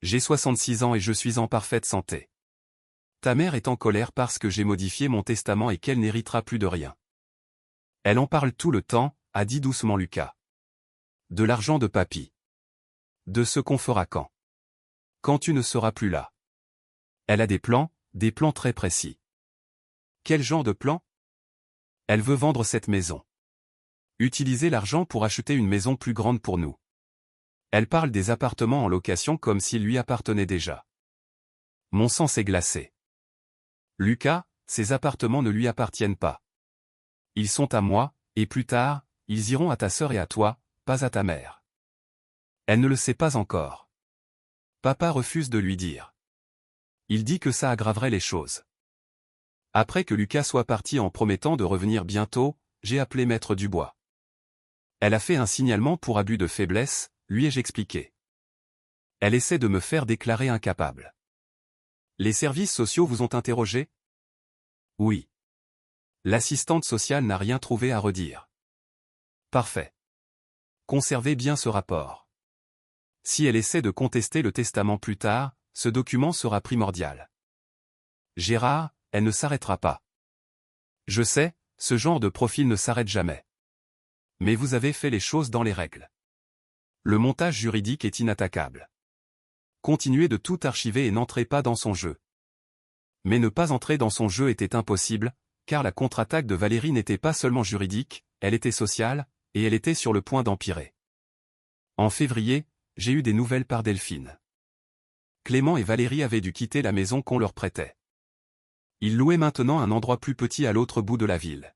A: J'ai 66 ans et je suis en parfaite santé. Ta mère est en colère parce que j'ai modifié mon testament et qu'elle n'héritera plus de rien. Elle en parle tout le temps, a dit doucement Lucas. De l'argent de papy. De ce qu'on fera quand. Quand tu ne seras plus là. Elle a des plans très précis. Quel genre de plan? Elle veut vendre cette maison. Utiliser l'argent pour acheter une maison plus grande pour nous. Elle parle des appartements en location comme s'ils lui appartenaient déjà. Mon sang s'est glacé. Lucas, ces appartements ne lui appartiennent pas. Ils sont à moi, et plus tard, ils iront à ta sœur et à toi, pas à ta mère. Elle ne le sait pas encore. Papa refuse de lui dire. Il dit que ça aggraverait les choses. Après que Lucas soit parti en promettant de revenir bientôt, j'ai appelé Maître Dubois. Elle a fait un signalement pour abus de faiblesse, lui ai-je expliqué. Elle essaie de me faire déclarer incapable. Les services sociaux vous ont interrogé? Oui. L'assistante sociale n'a rien trouvé à redire. Parfait. Conservez bien ce rapport. Si elle essaie de contester le testament plus tard, ce document sera primordial. Gérard, elle ne s'arrêtera pas. Je sais, ce genre de profil ne s'arrête jamais. Mais vous avez fait les choses dans les règles. Le montage juridique est inattaquable. Continuez de tout archiver et n'entrez pas dans son jeu. Mais ne pas entrer dans son jeu était impossible, car la contre-attaque de Valérie n'était pas seulement juridique, elle était sociale, et elle était sur le point d'empirer. En février, j'ai eu des nouvelles par Delphine. Clément et Valérie avaient dû quitter la maison qu'on leur prêtait. Ils louaient maintenant un endroit plus petit à l'autre bout de la ville.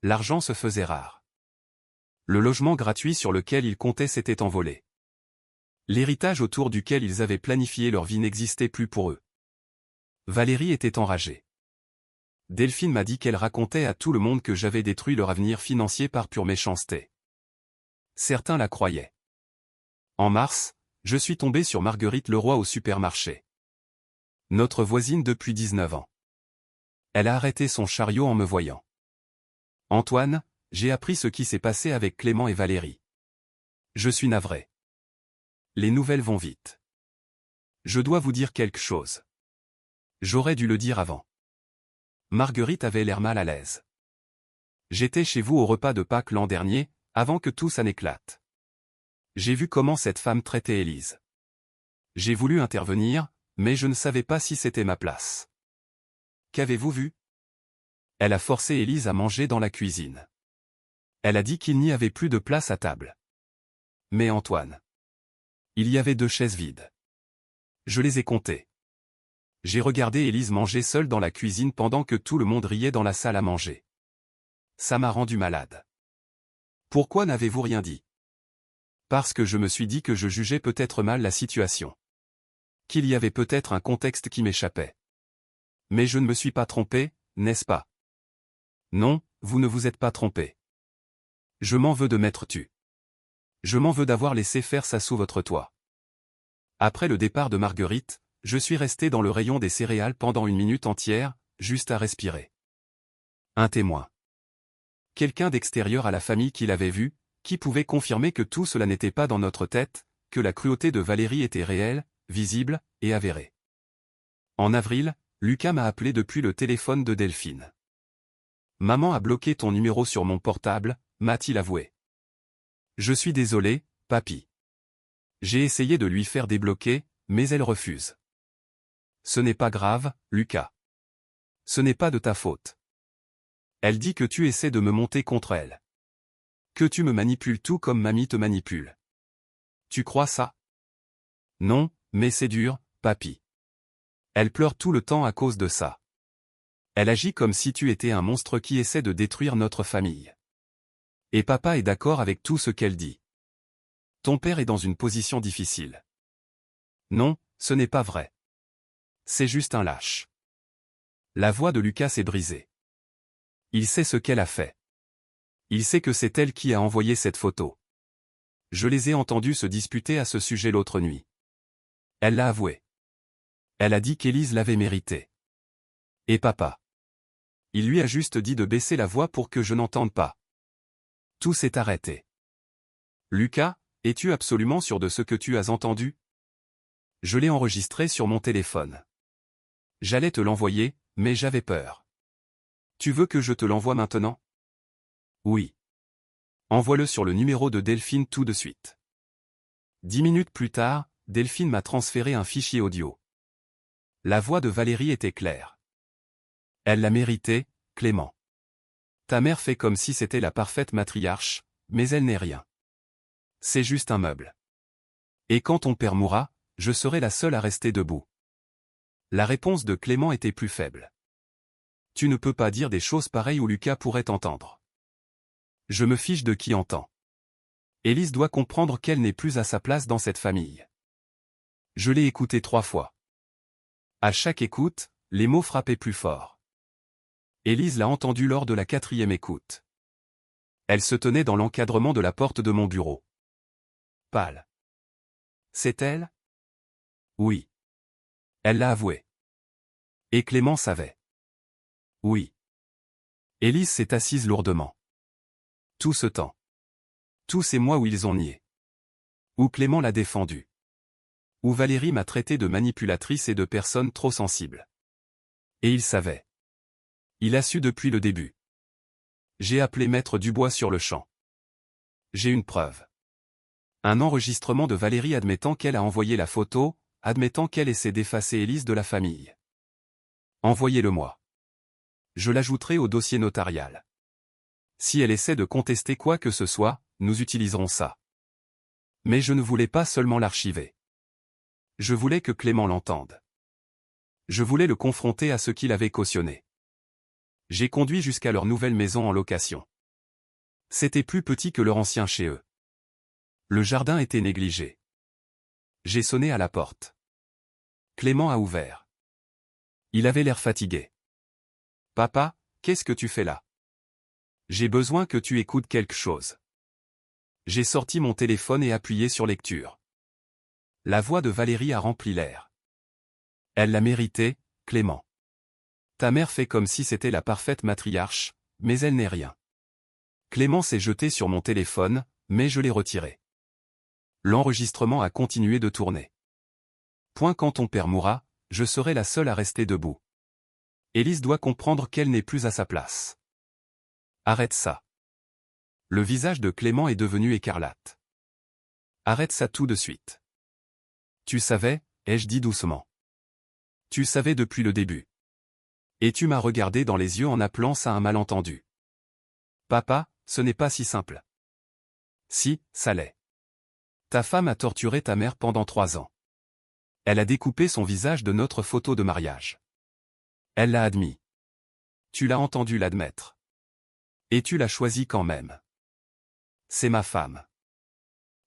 A: L'argent se faisait rare. Le logement gratuit sur lequel ils comptaient s'était envolé. L'héritage autour duquel ils avaient planifié leur vie n'existait plus pour eux. Valérie était enragée. Delphine m'a dit qu'elle racontait à tout le monde que j'avais détruit leur avenir financier par pure méchanceté. Certains la croyaient. En mars, je suis tombé sur Marguerite Leroy au supermarché. Notre voisine depuis 19 ans. Elle a arrêté son chariot en me voyant. Antoine, j'ai appris ce qui s'est passé avec Clément et Valérie. Je suis navré. Les nouvelles vont vite. Je dois vous dire quelque chose. J'aurais dû le dire avant. Marguerite avait l'air mal à l'aise. J'étais chez vous au repas de Pâques l'an dernier, avant que tout ça n'éclate. J'ai vu comment cette femme traitait Élise. J'ai voulu intervenir, mais je ne savais pas si c'était ma place. Qu'avez-vous vu? Elle a forcé Élise à manger dans la cuisine. Elle a dit qu'il n'y avait plus de place à table. Mais Antoine. Il y avait 2 chaises vides. Je les ai comptées. J'ai regardé Élise manger seule dans la cuisine pendant que tout le monde riait dans la salle à manger. Ça m'a rendu malade. Pourquoi n'avez-vous rien dit? Parce que je me suis dit que je jugeais peut-être mal la situation. Qu'il y avait peut-être un contexte qui m'échappait. Mais je ne me suis pas trompé, n'est-ce pas? Non, vous ne vous êtes pas trompé. Je m'en veux de m'être tu. Je m'en veux d'avoir laissé faire ça sous votre toit. Après le départ de Marguerite, je suis resté dans le rayon des céréales pendant 1 minute entière, juste à respirer. Un témoin. Quelqu'un d'extérieur à la famille qui l'avait vu, qui pouvait confirmer que tout cela n'était pas dans notre tête, que la cruauté de Valérie était réelle, visible, et avérée. En avril, Lucas m'a appelé depuis le téléphone de Delphine. Maman a bloqué ton numéro sur mon portable, m'a-t-il avoué. Je suis désolé, papy. J'ai essayé de lui faire débloquer, mais elle refuse. Ce n'est pas grave, Lucas. Ce n'est pas de ta faute. Elle dit que tu essaies de me monter contre elle. Que tu me manipules tout comme mamie te manipule. Tu crois ça? Non, mais c'est dur, papy. Elle pleure tout le temps à cause de ça. Elle agit comme si tu étais un monstre qui essaie de détruire notre famille. Et papa est d'accord avec tout ce qu'elle dit. Ton père est dans une position difficile. Non, ce n'est pas vrai. C'est juste un lâche. La voix de Lucas s'est brisée. Il sait ce qu'elle a fait. Il sait que c'est elle qui a envoyé cette photo. Je les ai entendus se disputer à ce sujet l'autre nuit. Elle l'a avoué. Elle a dit qu'Élise l'avait mérité. Et papa? Il lui a juste dit de baisser la voix pour que je n'entende pas. Tout s'est arrêté. Lucas, es-tu absolument sûr de ce que tu as entendu? Je l'ai enregistré sur mon téléphone. J'allais te l'envoyer, mais j'avais peur. Tu veux que je te l'envoie maintenant? Oui. Envoie-le sur le numéro de Delphine tout de suite. 10 minutes plus tard, Delphine m'a transféré un fichier audio. La voix de Valérie était claire. Elle l'a mérité, Clément. Ta mère fait comme si c'était la parfaite matriarche, mais elle n'est rien. C'est juste un meuble. Et quand ton père mourra, je serai la seule à rester debout. La réponse de Clément était plus faible. Tu ne peux pas dire des choses pareilles où Lucas pourrait t'entendre. Je me fiche de qui entend. Élise doit comprendre qu'elle n'est plus à sa place dans cette famille. Je l'ai écoutée 3 fois. À chaque écoute, les mots frappaient plus fort. Élise l'a entendu lors de la 4e écoute. Elle se tenait dans l'encadrement de la porte de mon bureau. Pâle. C'est elle? Oui. Elle l'a avoué. Et Clément savait. Oui. Élise s'est assise lourdement. Tout ce temps. Tous ces mois où ils ont nié. Où Clément l'a défendu. Où Valérie m'a traité de manipulatrice et de personne trop sensible. Et il savait. Il a su depuis le début. J'ai appelé Maître Dubois sur le champ. J'ai une preuve. Un enregistrement de Valérie admettant qu'elle a envoyé la photo, admettant qu'elle essaie d'effacer Élise de la famille. Envoyez-le-moi. Je l'ajouterai au dossier notarial. Si elle essaie de contester quoi que ce soit, nous utiliserons ça. Mais je ne voulais pas seulement l'archiver. Je voulais que Clément l'entende. Je voulais le confronter à ce qu'il avait cautionné. J'ai conduit jusqu'à leur nouvelle maison en location. C'était plus petit que leur ancien chez eux. Le jardin était négligé. J'ai sonné à la porte. Clément a ouvert. Il avait l'air fatigué. « Papa, qu'est-ce que tu fais là? J'ai besoin que tu écoutes quelque chose. » J'ai sorti mon téléphone et appuyé sur lecture. La voix de Valérie a rempli l'air. Elle l'a mérité, Clément. Ta mère fait comme si c'était la parfaite matriarche, mais elle n'est rien. Clément s'est jeté sur mon téléphone, mais je l'ai retiré. L'enregistrement a continué de tourner. Point quand ton père mourra, je serai la seule à rester debout. Élise doit comprendre qu'elle n'est plus à sa place. Arrête ça. Le visage de Clément est devenu écarlate. Arrête ça tout de suite. Tu savais, ai-je dit doucement. Tu savais depuis le début. Et tu m'as regardé dans les yeux en appelant ça un malentendu. Papa, ce n'est pas si simple. Si, ça l'est. Ta femme a torturé ta mère pendant 3 ans. Elle a découpé son visage de notre photo de mariage. Elle l'a admis. Tu l'as entendu l'admettre. Et tu l'as choisi quand même. C'est ma femme.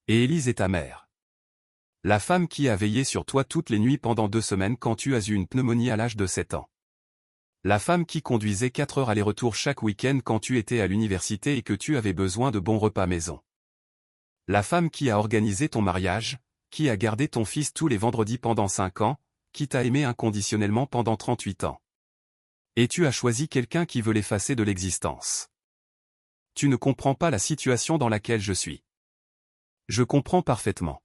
A: Et Élise est ta mère. La femme qui a veillé sur toi toutes les nuits pendant 2 semaines quand tu as eu une pneumonie à l'âge de 7 ans. La femme qui conduisait 4 heures aller-retour chaque week-end quand tu étais à l'université et que tu avais besoin de bons repas maison. La femme qui a organisé ton mariage, qui a gardé ton fils tous les vendredis pendant 5 ans, qui t'a aimé inconditionnellement pendant 38 ans. Et tu as choisi quelqu'un qui veut l'effacer de l'existence. Tu ne comprends pas la situation dans laquelle je suis. Je comprends parfaitement.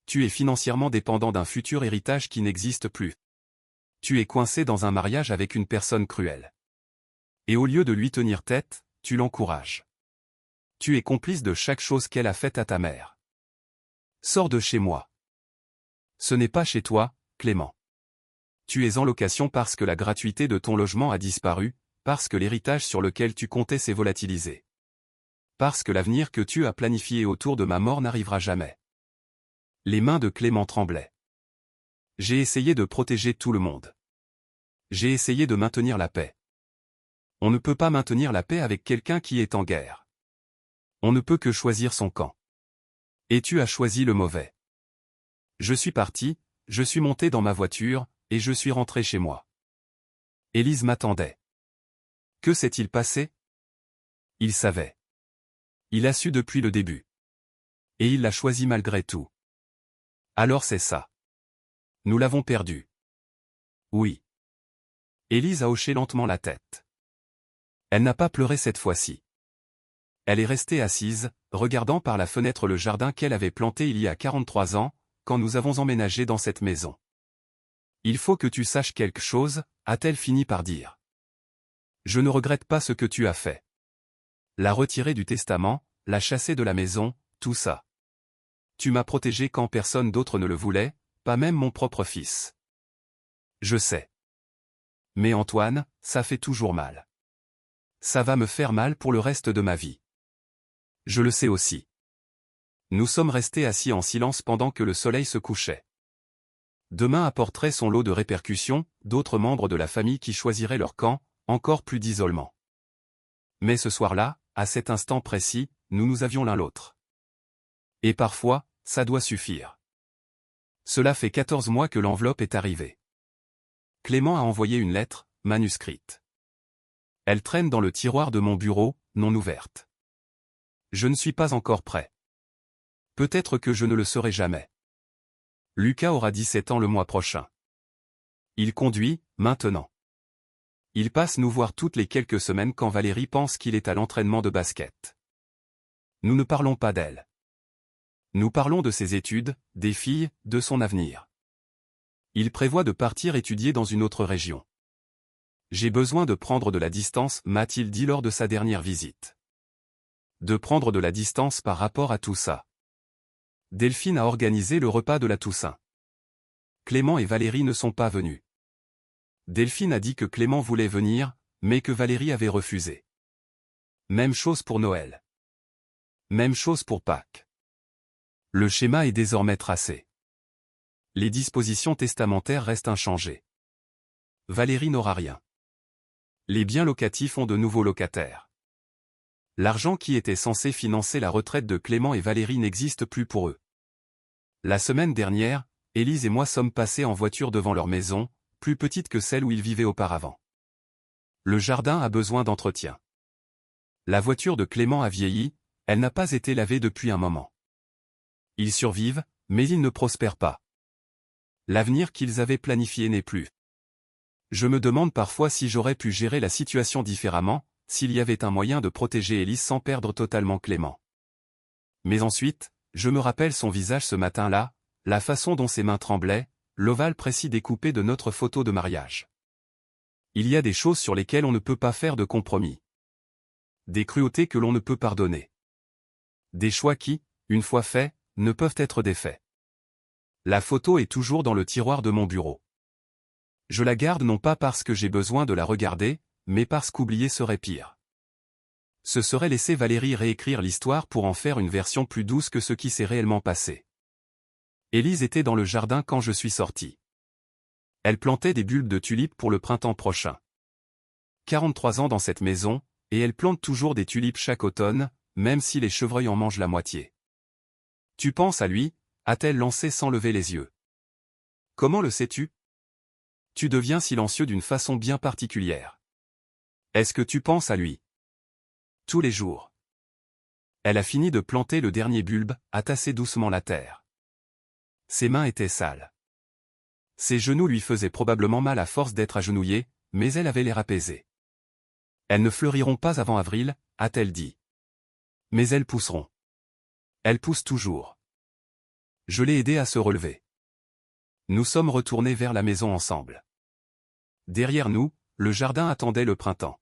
A: Tu es financièrement dépendant d'un futur héritage qui n'existe plus. tu es coincé dans un mariage avec une personne cruelle. Et au lieu de lui tenir tête, tu l'encourages. Tu es complice de chaque chose qu'elle a faite à ta mère. Sors de chez moi. Ce n'est pas chez toi, Clément. Tu es en location parce que la gratuité de ton logement a disparu, parce que l'héritage sur lequel tu comptais s'est volatilisé. Parce que l'avenir que tu as planifié autour de ma mort n'arrivera jamais. Les mains de Clément tremblaient. J'ai essayé de protéger tout le monde. J'ai essayé de maintenir la paix. On ne peut pas maintenir la paix avec quelqu'un qui est en guerre. On ne peut que choisir son camp. Et tu as choisi le mauvais. Je suis parti, je suis monté dans ma voiture, et je suis rentré chez moi. Élise m'attendait. Que s'est-il passé? Il savait. Il a su depuis le début. Et il l'a choisi malgré tout. Alors c'est ça. Nous l'avons perdu. Oui. Élise a hoché lentement la tête. Elle n'a pas pleuré cette fois-ci. Elle est restée assise, regardant par la fenêtre le jardin qu'elle avait planté il y a 43 ans, quand nous avons emménagé dans cette maison. Il faut que tu saches quelque chose, a-t-elle fini par dire. Je ne regrette pas ce que tu as fait. La retirer du testament, la chasser de la maison, tout ça. Tu m'as protégé quand personne d'autre ne le voulait, pas même mon propre fils. Je sais. Mais Antoine, ça fait toujours mal. Ça va me faire mal pour le reste de ma vie. Je le sais aussi. Nous sommes restés assis en silence pendant que le soleil se couchait. Demain apporterait son lot de répercussions, d'autres membres de la famille qui choisiraient leur camp, encore plus d'isolement. Mais ce soir-là, à cet instant précis, nous nous avions l'un l'autre. Et parfois, ça doit suffire. Cela fait 14 mois que l'enveloppe est arrivée. Clément a envoyé une lettre, manuscrite. Elle traîne dans le tiroir de mon bureau, non ouverte. Je ne suis pas encore prêt. Peut-être que je ne le serai jamais. Lucas aura 17 ans le mois prochain. Il conduit, maintenant. Il passe nous voir toutes les quelques semaines quand Valérie pense qu'il est à l'entraînement de basket. Nous ne parlons pas d'elle. Nous parlons de ses études, des filles, de son avenir. Il prévoit de partir étudier dans une autre région. J'ai besoin de prendre de la distance, m'a-t-il dit lors de sa dernière visite. De prendre de la distance par rapport à tout ça. Delphine a organisé le repas de la Toussaint. Clément et Valérie ne sont pas venus. Delphine a dit que Clément voulait venir, mais que Valérie avait refusé. Même chose pour Noël. Même chose pour Pâques. Le schéma est désormais tracé. Les dispositions testamentaires restent inchangées. Valérie n'aura rien. Les biens locatifs ont de nouveaux locataires. L'argent qui était censé financer la retraite de Clément et Valérie n'existe plus pour eux. La semaine dernière, Élise et moi sommes passés en voiture devant leur maison, plus petite que celle où ils vivaient auparavant. Le jardin a besoin d'entretien. La voiture de Clément a vieilli, elle n'a pas été lavée depuis un moment. Ils survivent, mais ils ne prospèrent pas. L'avenir qu'ils avaient planifié n'est plus. Je me demande parfois si j'aurais pu gérer la situation différemment, s'il y avait un moyen de protéger Élise sans perdre totalement Clément. Mais ensuite, je me rappelle son visage ce matin-là, la façon dont ses mains tremblaient, l'ovale précis découpé de notre photo de mariage. Il y a des choses sur lesquelles on ne peut pas faire de compromis. Des cruautés que l'on ne peut pardonner. Des choix qui, une fois faits, ne peuvent être défaits. La photo est toujours dans le tiroir de mon bureau. Je la garde non pas parce que j'ai besoin de la regarder, mais parce qu'oublier serait pire. Ce serait laisser Valérie réécrire l'histoire pour en faire une version plus douce que ce qui s'est réellement passé. Élise était dans le jardin quand je suis sorti. Elle plantait des bulbes de tulipes pour le printemps prochain. 43 ans dans cette maison, et elle plante toujours des tulipes chaque automne, même si les chevreuils en mangent la moitié. Tu penses à lui, a-t-elle lancé sans lever les yeux. Comment le sais-tu? Tu deviens silencieux d'une façon bien particulière. Est-ce que tu penses à lui? Tous les jours. Elle a fini de planter le dernier bulbe, a tassé doucement la terre. Ses mains étaient sales. Ses genoux lui faisaient probablement mal à force d'être agenouillée, mais elle avait l'air apaisée. Elles ne fleuriront pas avant avril, a-t-elle dit. Mais elles pousseront. Elles poussent toujours. Je l'ai aidé à se relever. Nous sommes retournés vers la maison ensemble. Derrière nous, le jardin attendait le printemps.